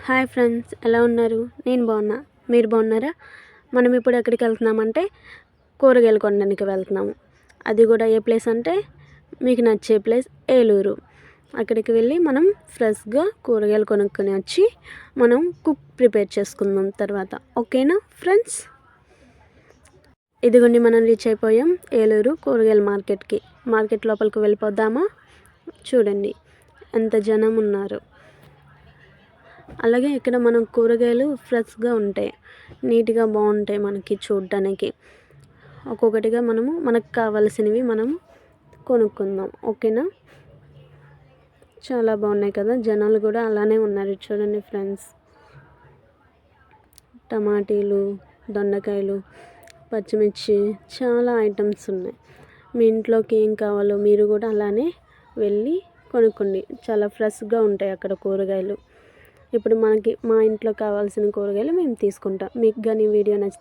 Hi friends, ఎలా ఉన్నారు? నేను బాగున్నా. మీరు బాగున్నారా? మనం ఇప్పుడు ఎక్కడికి వెళ్తున్నామంటే కూరగాయలు కొనడానికి వెళ్తున్నాము. అది కూడా ఏ ప్లేస్ అంటే మీకు నచ్చే ప్లేస్ ఏలూరు. అక్కడికి వెళ్ళి మనం ఫ్రెష్గా కూరగాయలు కొనుక్కొని వచ్చి మనం ప్రిపేర్ చేసుకుందాం తర్వాత. ఓకేనా ఫ్రెండ్స్? ఇదిగోండి, మనం రీచ్ అయిపోయాం ఏలూరు కూరగాయల మార్కెట్ లోపలికి వెళ్ళిపోదామా? చూడండి ఎంత జనం ఉన్నారు. అలాగే ఇక్కడ మనం కూరగాయలు ఫ్రెష్గా ఉంటాయి, నీట్గా బాగుంటాయి మనకి చూడడానికి. ఒక్కొక్కటిగా మనకు కావాల్సినవి మనం కొనుక్కుందాం. ఓకేనా? చాలా బాగున్నాయి కదా, జనాలు కూడా అలానే ఉన్నారు. చూడండి ఫ్రెండ్స్, టమాటీలు, దొండకాయలు, పచ్చిమిర్చి, చాలా ఐటమ్స్ ఉన్నాయి. మీ ఇంట్లోకి ఏం కావాలో మీరు కూడా అలానే వెళ్ళి కొనుక్కోండి. చాలా ఫ్రెష్గా ఉంటాయి అక్కడ కూరగాయలు. ఇప్పుడు మా ఇంట్లో కావాల్సిన కూరగాయలు మేము తీసుకుంటాం. మీకు కానీ వీడియో నచ్చితే